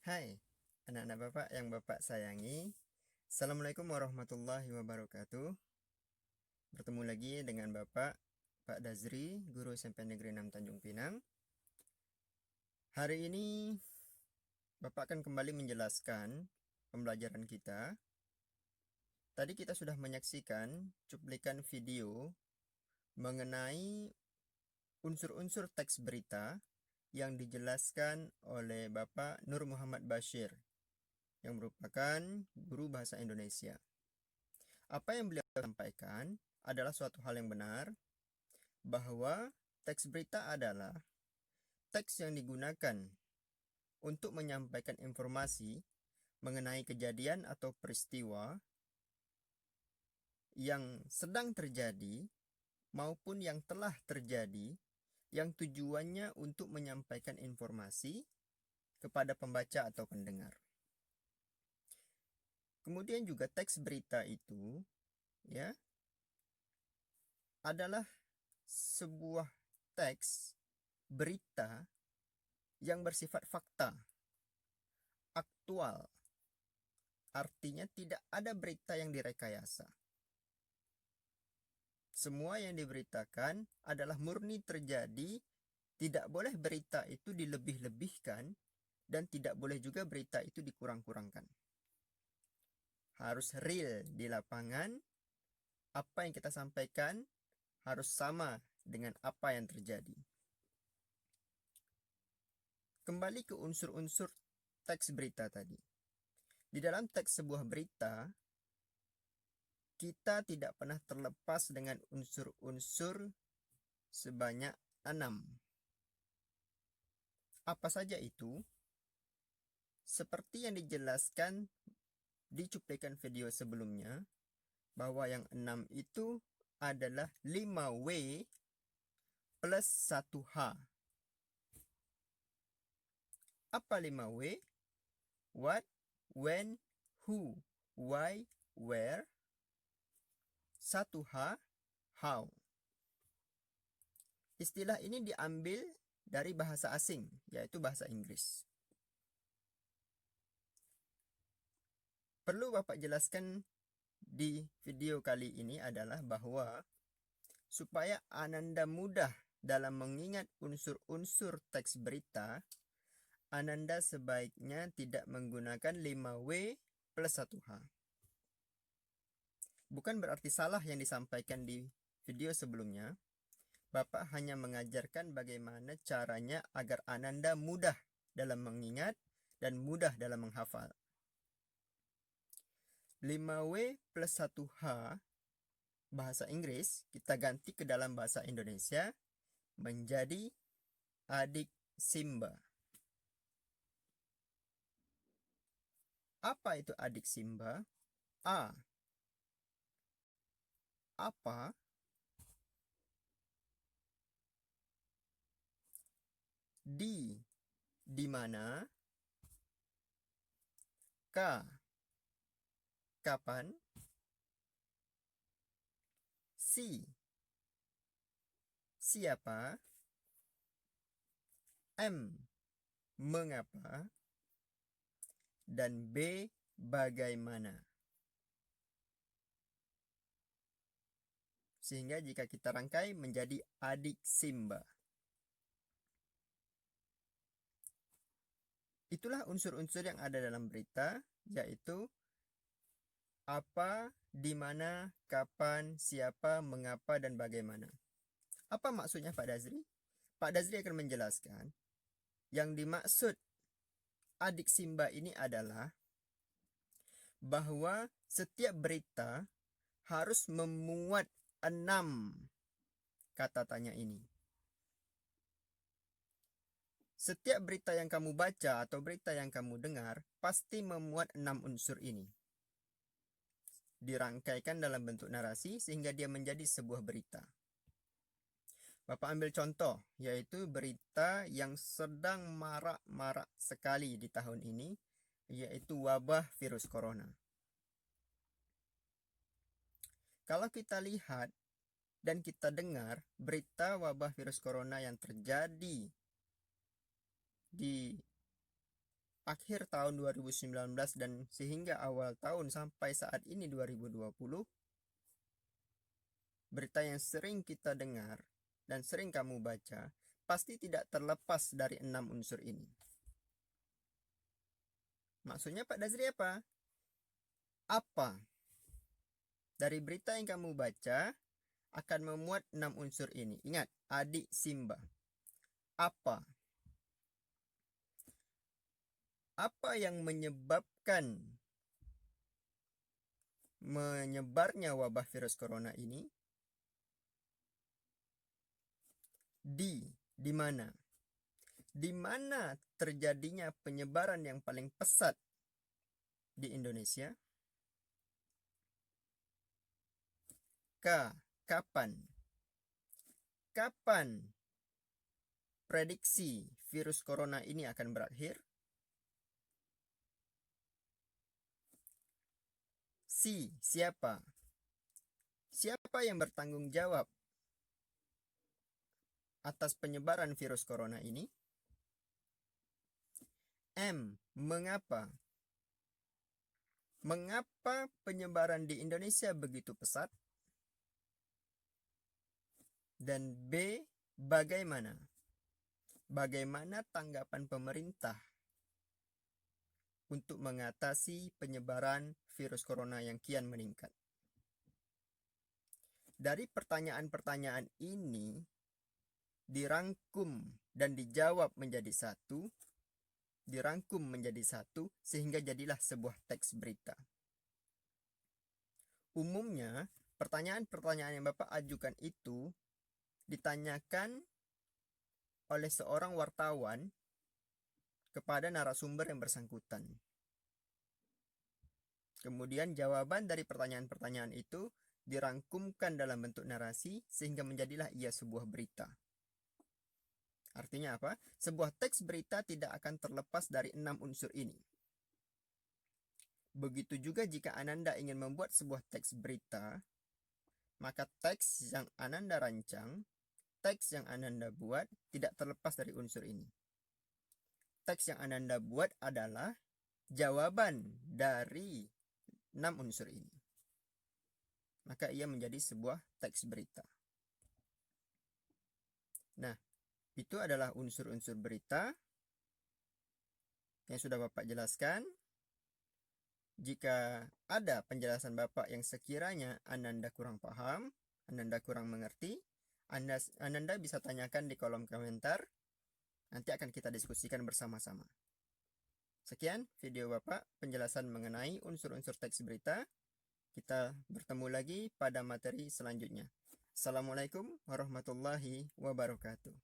Hai, anak-anak Bapak yang Bapak sayangi. Assalamualaikum warahmatullahi wabarakatuh. Bertemu lagi dengan Bapak, Pak Dazri, Guru SMP Negeri 6 Tanjung Pinang. Hari ini Bapak akan kembali menjelaskan pembelajaran kita. Tadi kita sudah menyaksikan cuplikan video mengenai unsur-unsur teks berita yang dijelaskan oleh Bapak Nur Muhammad Bashir, yang merupakan guru bahasa Indonesia. Apa yang beliau sampaikan adalah suatu hal yang benar, bahwa teks berita adalah teks yang digunakan untuk menyampaikan informasi mengenai kejadian atau peristiwa yang sedang terjadi maupun yang telah terjadi, yang tujuannya untuk menyampaikan informasi kepada pembaca atau pendengar. Kemudian juga teks berita itu ya adalah sebuah teks berita yang bersifat fakta, aktual. Artinya tidak ada berita yang direkayasa. Semua yang diberitakan adalah murni terjadi. Tidak boleh berita itu dilebih-lebihkan dan tidak boleh juga berita itu dikurang-kurangkan. Harus real di lapangan. Apa yang kita sampaikan harus sama dengan apa yang terjadi. Kembali ke unsur-unsur teks berita tadi. Di dalam teks sebuah berita, kita tidak pernah terlepas dengan unsur-unsur sebanyak 6. Apa saja itu? Seperti yang dijelaskan di cuplikan video sebelumnya, bahwa yang 6 itu adalah 5W plus 1H. Apa 5W? What, when, who, why, where. 1H, how. Istilah ini diambil dari bahasa asing, yaitu bahasa Inggris. Perlu Bapak jelaskan di video kali ini adalah bahwa supaya Ananda mudah dalam mengingat unsur-unsur teks berita, Ananda sebaiknya tidak menggunakan 5W plus 1H. Bukan berarti salah yang disampaikan di video sebelumnya. Bapak hanya mengajarkan bagaimana caranya agar Ananda mudah dalam mengingat dan mudah dalam menghafal. 5W plus 1H bahasa Inggris kita ganti ke dalam bahasa Indonesia menjadi adik Simba. Apa itu adik Simba? A. Apa? Di mana? K. Kapan? Si. Siapa? M. Mengapa? Dan B. Bagaimana? Sehingga jika kita rangkai menjadi adik Simba. Itulah unsur-unsur yang ada dalam berita, yaitu apa, di mana, kapan, siapa, mengapa, dan bagaimana. Apa maksudnya Pak Dazri? Pak Dazri akan menjelaskan. Yang dimaksud adik Simba ini adalah bahwa setiap berita harus memuat 6 kata tanya ini. Setiap berita yang kamu baca atau berita yang kamu dengar pasti memuat 6 unsur ini. Dirangkaikan dalam bentuk narasi sehingga dia menjadi sebuah berita. Bapak ambil contoh, yaitu berita yang sedang marak-marak sekali di tahun ini, yaitu wabah virus corona. Kalau kita lihat dan kita dengar berita wabah virus corona yang terjadi di akhir tahun 2019 dan sehingga awal tahun sampai saat ini 2020, berita yang sering kita dengar dan sering kamu baca pasti tidak terlepas dari 6 unsur ini. Maksudnya Pak Dazri apa? Apa dari berita yang kamu baca akan memuat 6 unsur ini? Ingat, adik Simba. Apa? Apa yang menyebabkan menyebarnya wabah virus corona ini? Di mana? Di mana terjadinya penyebaran yang paling pesat di Indonesia? Kapan? Kapan prediksi virus corona ini akan berakhir? Siapa? Siapa yang bertanggung jawab atas penyebaran virus corona ini? Mengapa? Mengapa penyebaran di Indonesia begitu pesat? Dan bagaimana? Bagaimana tanggapan pemerintah untuk mengatasi penyebaran virus corona yang kian meningkat? Dari pertanyaan-pertanyaan ini dirangkum dan dijawab menjadi satu, sehingga jadilah sebuah teks berita. Umumnya, pertanyaan-pertanyaan yang Bapak ajukan itu ditanyakan oleh seorang wartawan kepada narasumber yang bersangkutan. Kemudian jawaban dari pertanyaan-pertanyaan itu dirangkumkan dalam bentuk narasi sehingga menjadilah ia sebuah berita. Artinya apa? Sebuah teks berita tidak akan terlepas dari 6 unsur ini. Begitu juga jika Ananda ingin membuat sebuah teks berita, maka teks yang Ananda rancang, teks yang Ananda buat tidak terlepas dari unsur ini. Teks yang Ananda buat adalah jawaban dari 6 unsur ini. Maka ia menjadi sebuah teks berita. Nah, itu adalah unsur-unsur berita yang sudah Bapak jelaskan. Jika ada penjelasan Bapak yang sekiranya Ananda kurang paham, Ananda kurang mengerti, Ananda bisa tanyakan di kolom komentar. Nanti akan kita diskusikan bersama-sama. Sekian video Bapak penjelasan mengenai unsur-unsur teks berita. Kita bertemu lagi pada materi selanjutnya. Assalamualaikum warahmatullahi wabarakatuh.